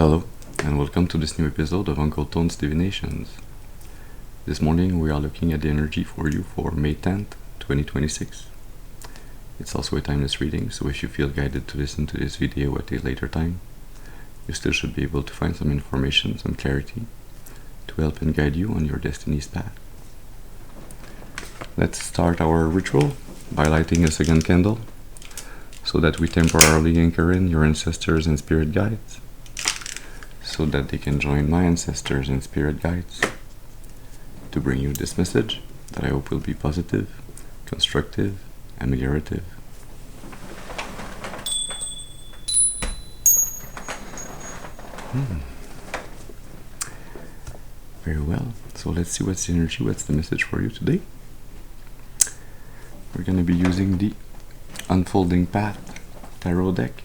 Hello, and welcome to this new episode of Uncle Tone's Divinations. This morning we are looking at the energy for you for May 10th, 2026. It's also a timeless reading, so if you feel guided to listen to this video at a later time, you still should be able to find some information, some clarity, to help and guide you on your destiny's path. Let's start our ritual by lighting a second candle, so that we temporarily anchor in your ancestors and spirit guides, so that they can join my ancestors and spirit guides to bring you this message that I hope will be positive, constructive, ameliorative. Very well, so let's see what's the energy, what's the message for you today. We're going to be using the Unfolding Path Tarot deck.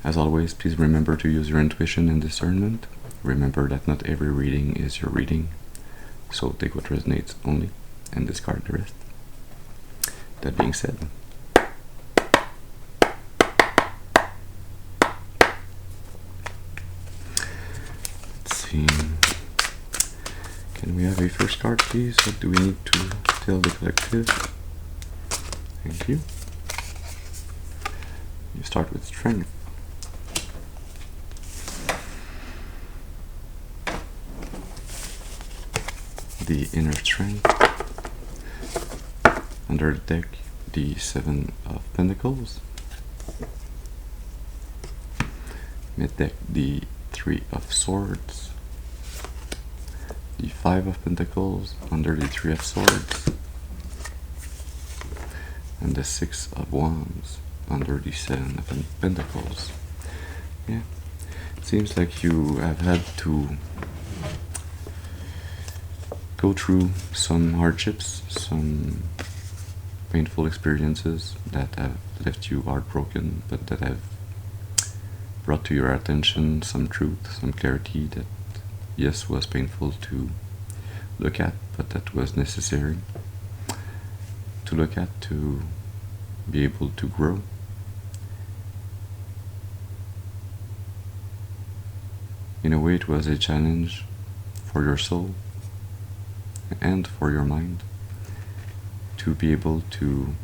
As always, please remember to use your intuition and discernment. Remember that not every reading is your reading, so take what resonates only and discard the rest. That being said, let's see. Can we have a first card, please? What do we need to tell the collective? Thank you. You start with Strength. The Inner Strength. Under the deck, the Seven of Pentacles. Mid deck, the Three of Swords. The Five of Pentacles under the Three of Swords. And the Six of Wands under the Seven of Pentacles. Yeah, it seems like you have had to go through some hardships, some painful experiences that have left you heartbroken, but that have brought to your attention some truth, some clarity that, yes, was painful to look at, but that was necessary to look at to be able to grow. In a way, it was a challenge for your soul and for your mind to be able to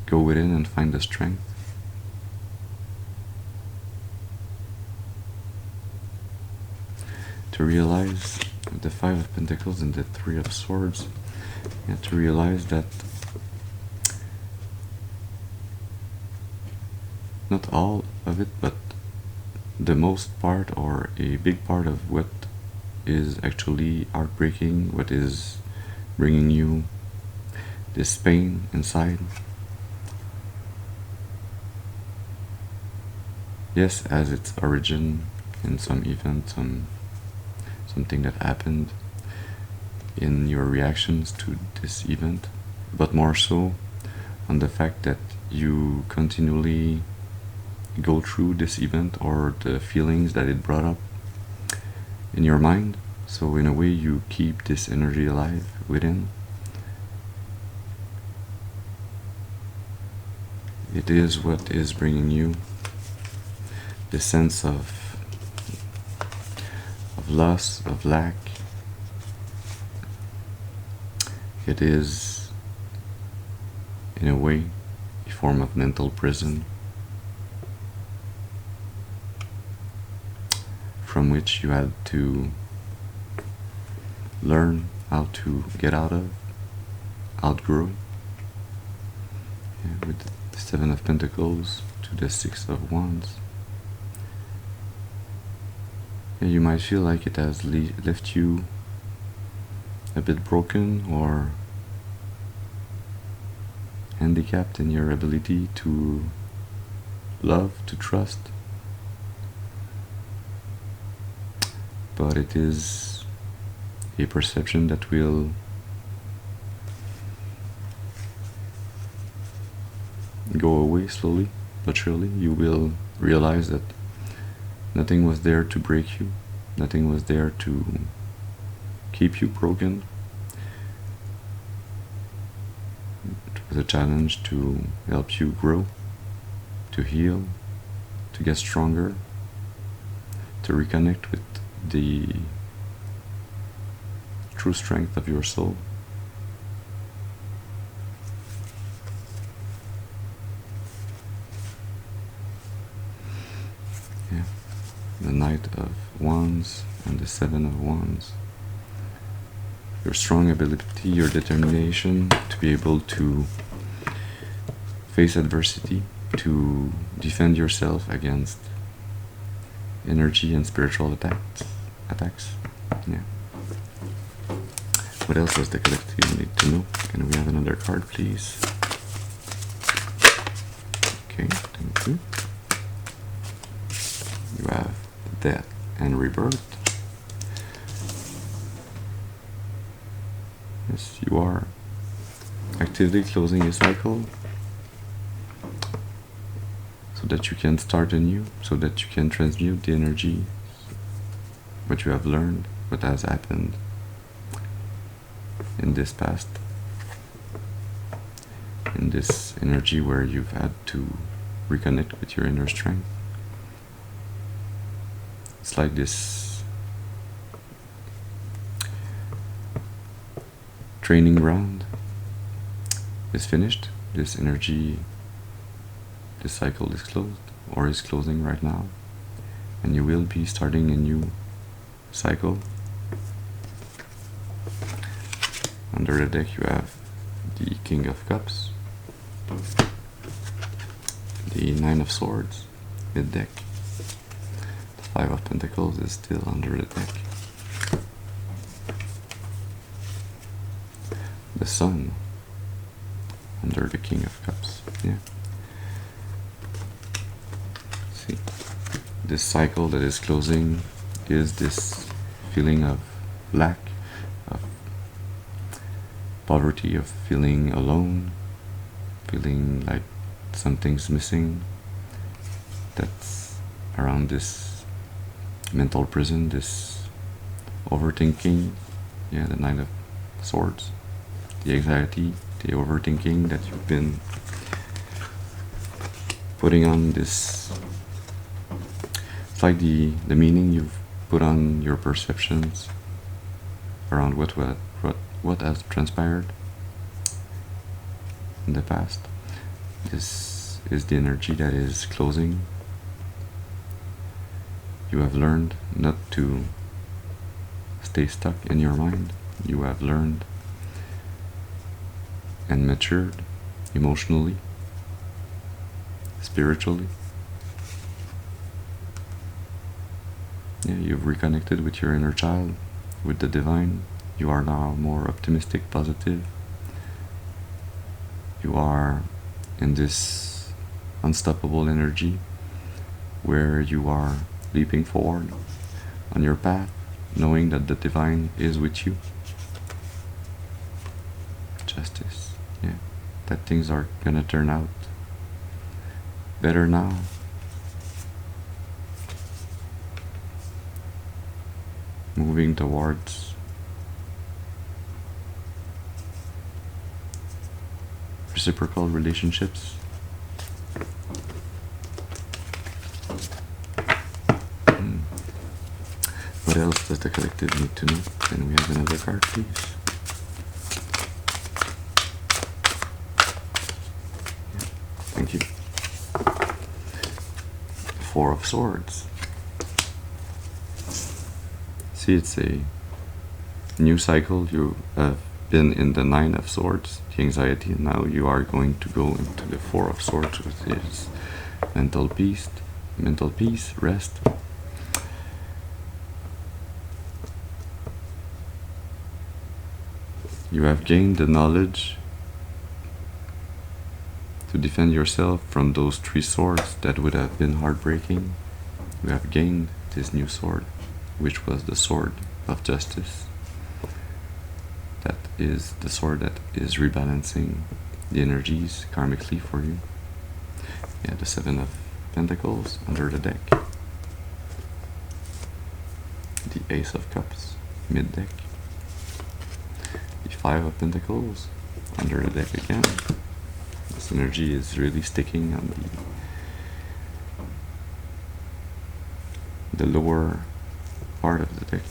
go within and find the strength to realize the Five of Pentacles and the Three of Swords, and to realize that not all of it, but the most part or a big part of what is actually heartbreaking, what is bringing you this pain inside, yes, as its origin in some event, something that happened in your reactions to this event, but more so on the fact that you continually go through this event or the feelings that it brought up in your mind. So in a way, you keep this energy alive within. It is what is bringing you the sense of loss, of lack. It is, in a way, a form of mental prison from which you had to learn how to get out of, outgrow. Yeah, with the Seven of Pentacles to the Six of Wands. Yeah, you might feel like it has left you a bit broken or handicapped in your ability to love, to trust. But it is a perception that will go away slowly but surely. You will realize that nothing was there to break you, nothing was there to keep you broken. It was a challenge to help you grow, to heal, to get stronger, to reconnect with the true strength of your soul. Yeah, the Knight of Wands and the Seven of Wands. Your strong ability, your determination to be able to face adversity, to defend yourself against energy and spiritual attacks. Yeah. What else does the collective need to know? Can we have another card, please? Okay, thank you. You have Death and Rebirth. Yes, you are actively closing a cycle so that you can start anew, so that you can transmute the energy, what you have learned, what has happened in this past, in this energy where you've had to reconnect with your inner strength. It's like this training ground is finished, this energy, this cycle is closed, or is closing right now, and you will be starting a new cycle. Under the deck you have the King of Cups, the Nine of Swords, mid-deck. The Five of Pentacles is still under the deck. The Sun under the King of Cups. Yeah. See, this cycle that is closing is this feeling of lack, of poverty, of feeling alone, feeling like something's missing. That's around this mental prison, this overthinking. Yeah, the Nine of Swords, the anxiety, the overthinking that you've been putting on this. It's like the meaning you've put on your perceptions around what has transpired in the past. This is the energy that is closing. You have learned not to stay stuck in your mind. You have learned and matured emotionally, spiritually. Yeah, you've reconnected with your inner child, with the divine. You are now more optimistic, positive. You are in this unstoppable energy where you are leaping forward on your path, knowing that the divine is with you. Justice, yeah, that things are gonna turn out better now. Moving towards reciprocal relationships. What else does the collective need to know? Can we have another card, please? Yeah, thank you. Four of Swords. See, it's a new cycle. You have been in the Nine of Swords, the anxiety, and now you are going to go into the Four of Swords, which is mental peace, rest. You have gained the knowledge to defend yourself from those three swords that would have been heartbreaking. You have gained this new sword, which was the sword of justice. That is the sword that is rebalancing the energies karmically for you. Yeah, the Seven of Pentacles under the deck. The Ace of Cups, mid-deck. The Five of Pentacles under the deck again. This energy is really sticking on the lower part of the deck,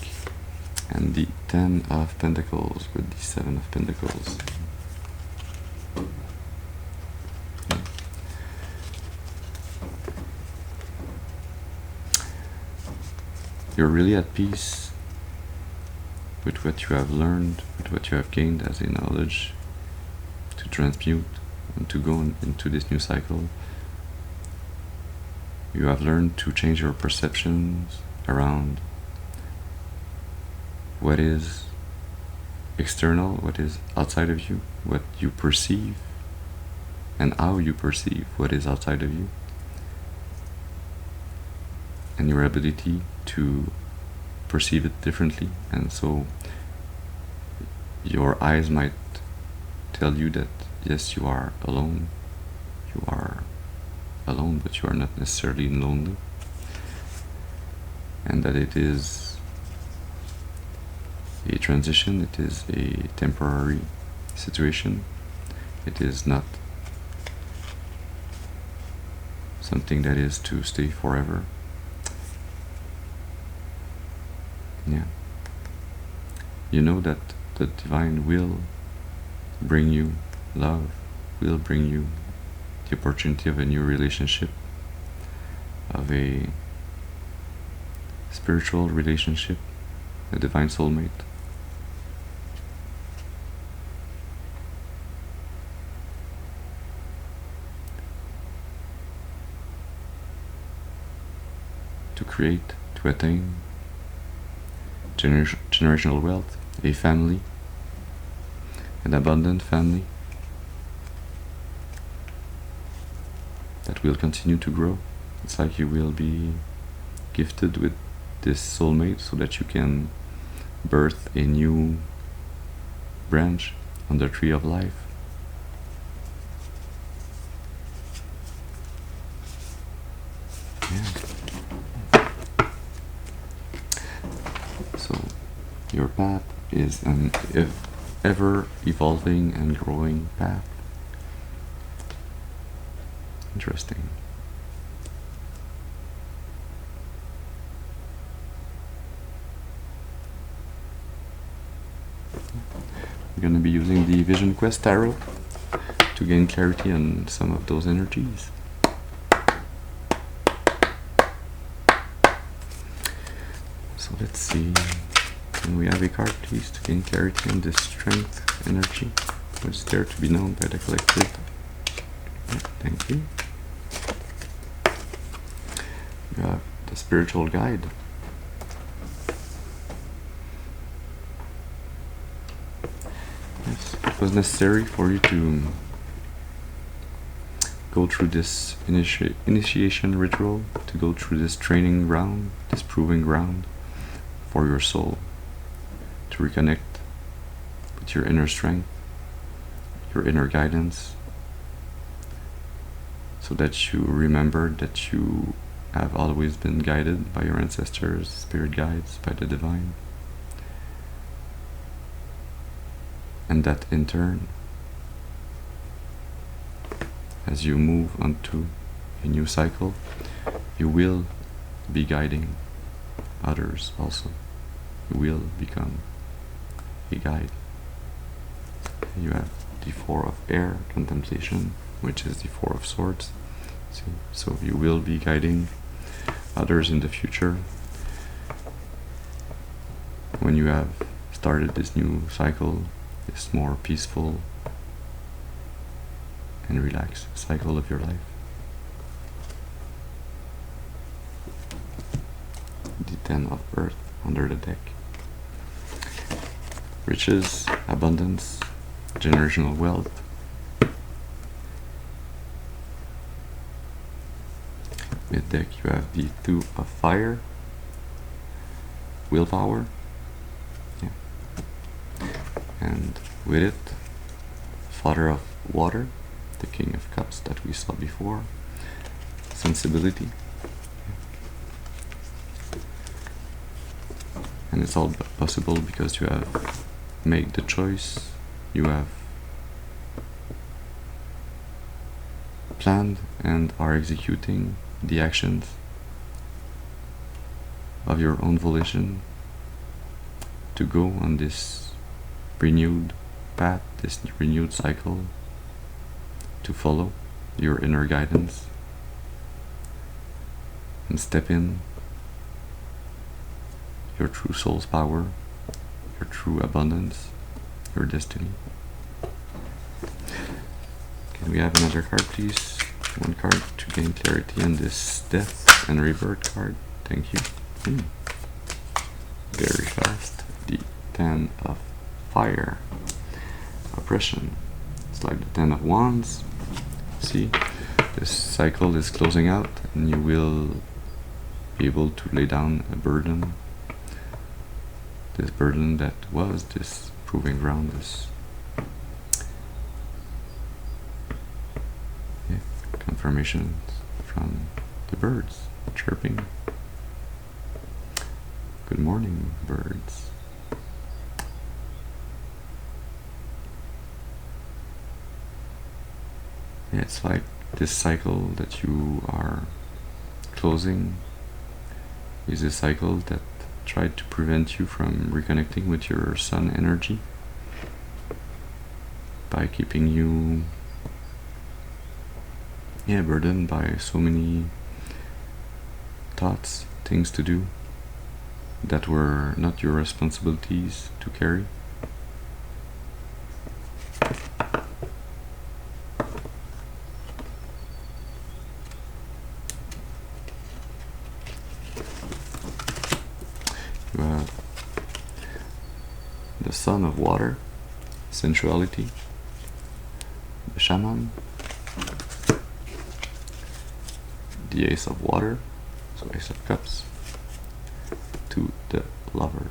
and the 10 of Pentacles with the 7 of Pentacles. You're really at peace with what you have learned, with what you have gained as a knowledge to transmute and to go into this new cycle. You have learned to change your perceptions around what is external, what is outside of you, what you perceive, and how you perceive what is outside of you, and your ability to perceive it differently. And so your eyes might tell you that yes, you are alone, but you are not necessarily lonely, and that it is a transition, it is a temporary situation, it is not something that is to stay forever. Yeah. You know that the divine will bring you love, will bring you the opportunity of a new relationship, of a spiritual relationship, a divine soulmate. To create, to attain generational wealth, a family, an abundant family that will continue to grow. It's like you will be gifted with this soulmate so that you can birth a new branch on the tree of life. Yeah. So your path is an ever evolving and growing path. Interesting. We're going to be using the Vision Quest Tarot to gain clarity on some of those energies. So let's see. Can we have a card, please, to gain clarity on this strength energy? What's there to be known by the collective? Yeah, thank you. You have the spiritual guide. Yes, it was necessary for you to go through this initiation ritual, to go through this training ground, this proving ground for your soul, to reconnect with your inner strength, your inner guidance, so that you remember that you have always been guided by your ancestors, spirit guides, by the divine, and that in turn, as you move onto a new cycle, you will be guiding others also. You will become a guide. You have the 4 of air, contemplation, which is the 4 of swords. So you will be guiding others in the future when you have started this new cycle, this more peaceful and relaxed cycle of your life. The 10 of Earth under the deck. Riches, abundance, generational wealth. Mid deck you have the 2 of Fire, willpower, yeah. And with it, Father of Water, the King of Cups that we saw before, sensibility. And it's all possible because you have made the choice, you have planned and are executing the actions of your own volition to go on this renewed path, this renewed cycle, to follow your inner guidance and step in your true soul's power, your true abundance, your destiny. Can we have another card, please? One card to gain clarity on this death and rebirth card. Thank you. Very fast. The 10 of Fire. Oppression. It's like the 10 of Wands. See, this cycle is closing out and you will be able to lay down a burden. This burden that was this proving ground, this confirmations from the birds chirping. Good morning, birds. Yeah, it's like this cycle that you are closing is a cycle that tried to prevent you from reconnecting with your sun energy by keeping you burdened by so many thoughts, things to do that were not your responsibilities to carry. You have the Son of Water, sensuality, the Shaman, the Ace of Water, so Ace of Cups, to the Lovers.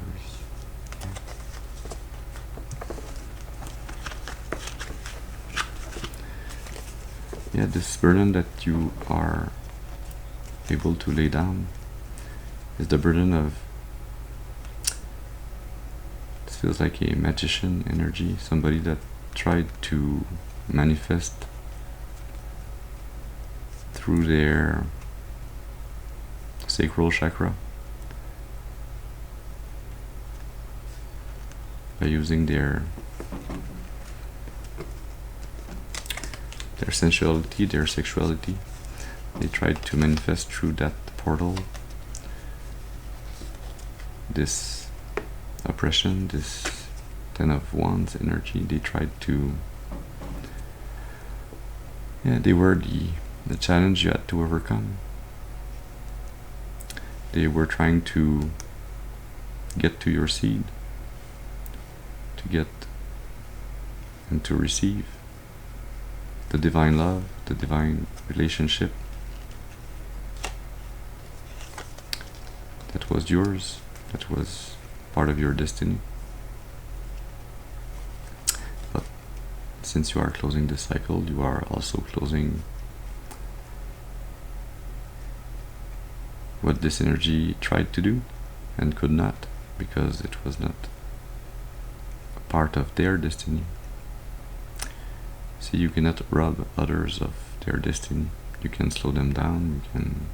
Yeah, this burden that you are able to lay down is the burden of, it feels like a magician energy, somebody that tried to manifest through their sacral chakra by using their sensuality, their sexuality. They tried to manifest through that portal this oppression, this 10 of Wands energy. They tried to, they were the challenge you had to overcome. They were trying to get to your seed, to get and to receive the divine love, the divine relationship that was yours, that was part of your destiny. But since you are closing this cycle, you are also closing what this energy tried to do and could not, because it was not a part of their destiny. See, you cannot rob others of their destiny. You can slow them down, you can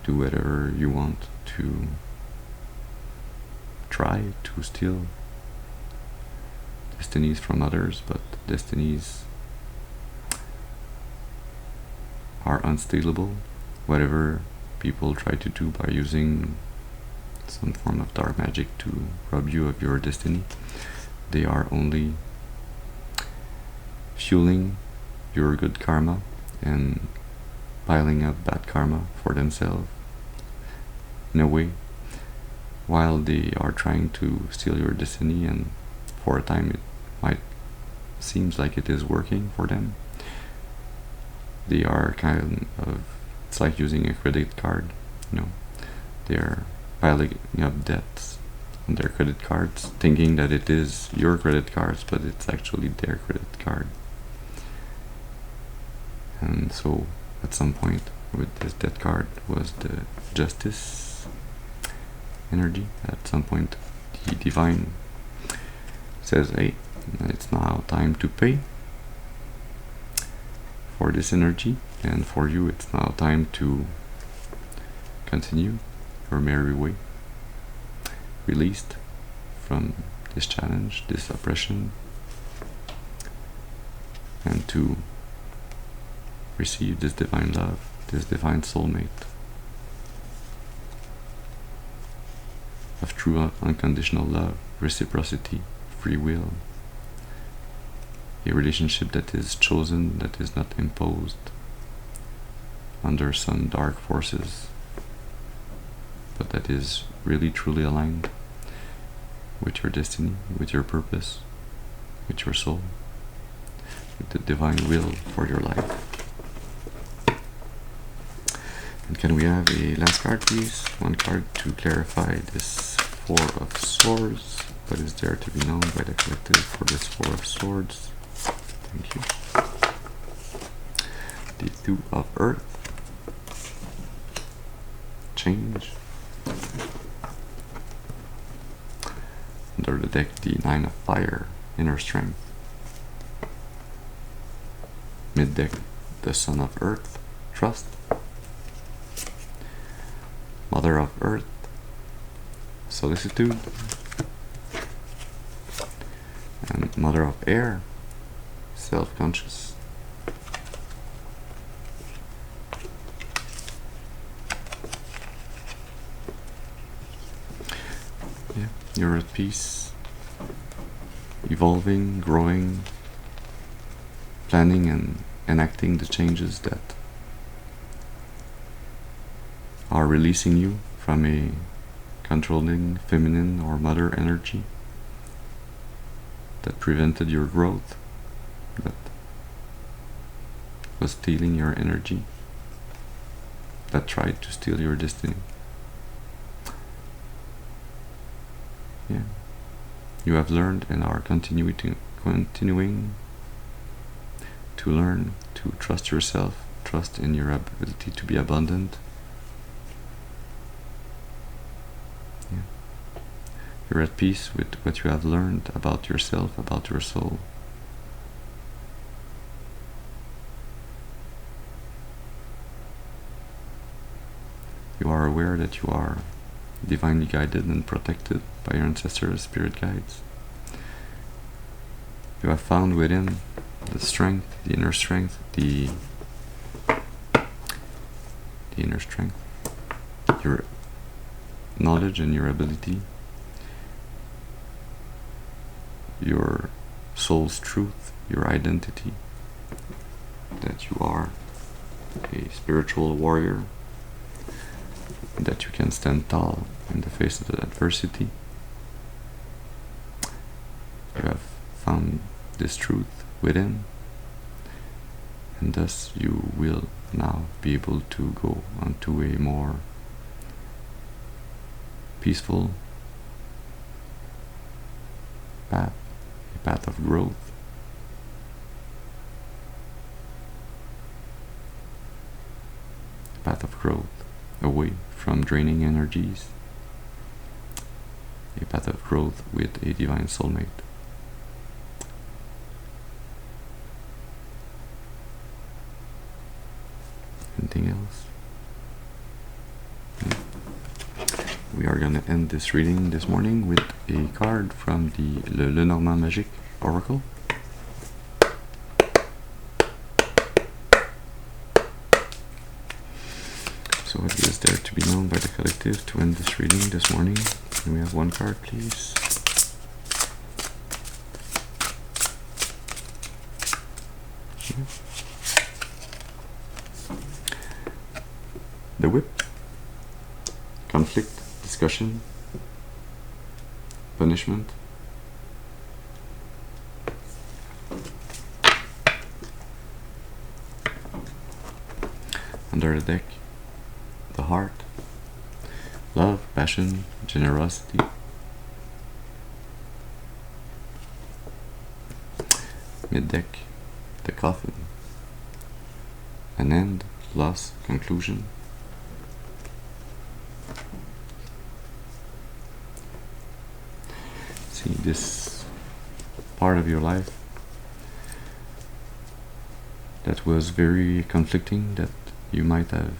do whatever you want to try to steal destinies from others, but destinies are unstealable. Whatever people try to do by using some form of dark magic to rob you of your destiny, they are only fueling your good karma and piling up bad karma for themselves in a way, while they are trying to steal your destiny, and for a time it might seems like it is working for them. They are kind of, it's like using a credit card, they're piling up debts on their credit cards, thinking that it is your credit cards, but it's actually their credit card. And so at some point with this debt card was the Justice energy. At some point the divine says, hey, it's now time to pay for this energy, and for you it's now time to continue your merry way. released from this challenge, this oppression, and to receive this divine love, this divine soulmate of true unconditional love, reciprocity, free will, a relationship that is chosen, that is not imposed under some dark forces, but that is really truly aligned with your destiny, with your purpose, with your soul, with the divine will for your life. And can we have a last card, please? One card to clarify this Four of Swords. What is there to be known by the collective for this Four of Swords? Thank you. The Two of Earth. Change. Under the deck, the Nine of Fire. Inner Strength. Mid deck, the Son of Earth. Trust. Mother of Earth. Solicitude. And Mother of Air. Self-conscious. Yeah, you're at peace, evolving, growing, planning and enacting the changes that are releasing you from a controlling feminine or mother energy that prevented your growth, that was stealing your energy, that tried to steal your destiny. Yeah, you have learned and are continuing to learn to trust yourself, trust in your ability to be abundant. Yeah. You're at peace with what you have learned about yourself, about your soul. You are aware that you are divinely guided and protected by your ancestors, spirit guides. You have found within the strength, the inner strength, the inner strength, your knowledge and your ability, your soul's truth, your identity, that you are a spiritual warrior, that you can stand tall in the face of adversity. You have found this truth within, and thus you will now be able to go onto a more peaceful path, a path of growth, a path of growth away from draining energies, a path of growth with a divine soulmate. Anything else? We are going to end this reading this morning with a card from the Lenormand Magique Oracle. So what is there to be known by the collective to end this reading this morning? Can we have one card, please? Yeah. The Whip. Conflict, discussion, punishment. Under the deck, the Heart, love, passion, generosity. Mid-deck, the Coffin, an end, loss, conclusion. See, this part of your life that was very conflicting, that you might have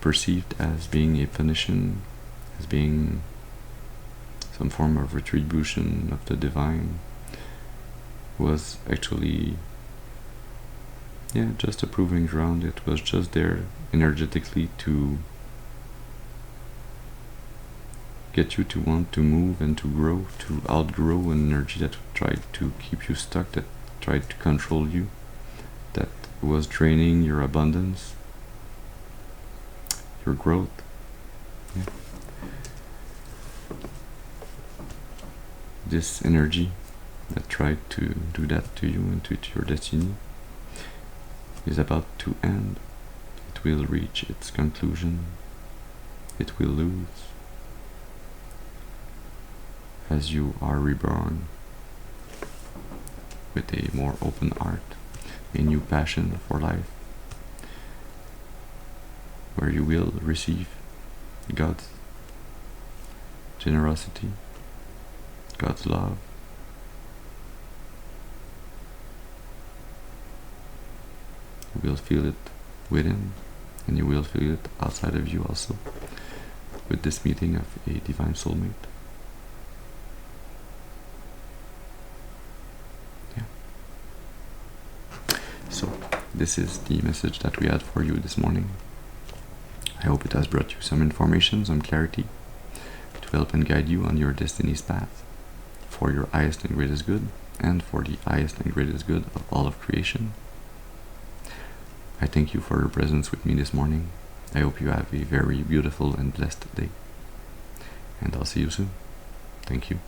perceived as being a punition, as being some form of retribution of the divine, was actually, yeah, just a proving ground. It was just there energetically to get you to want to move and to grow, to outgrow an energy that tried to keep you stuck, that tried to control you, that was draining your abundance, your growth. Yeah. This energy that tried to do that to you and to your destiny is about to end. It will reach its conclusion. It will lose as you are reborn with a more open heart, a new passion for life, where you will receive God's generosity, God's love. You will feel it within, and you will feel it outside of you also, with this meeting of a divine soulmate. Yeah. So, this is the message that we had for you this morning. I hope it has brought you some information, some clarity, to help and guide you on your destiny's path, for your highest and greatest good, and for the highest and greatest good of all of creation. I thank you for your presence with me this morning. I hope you have a very beautiful and blessed day. And I'll see you soon. Thank you.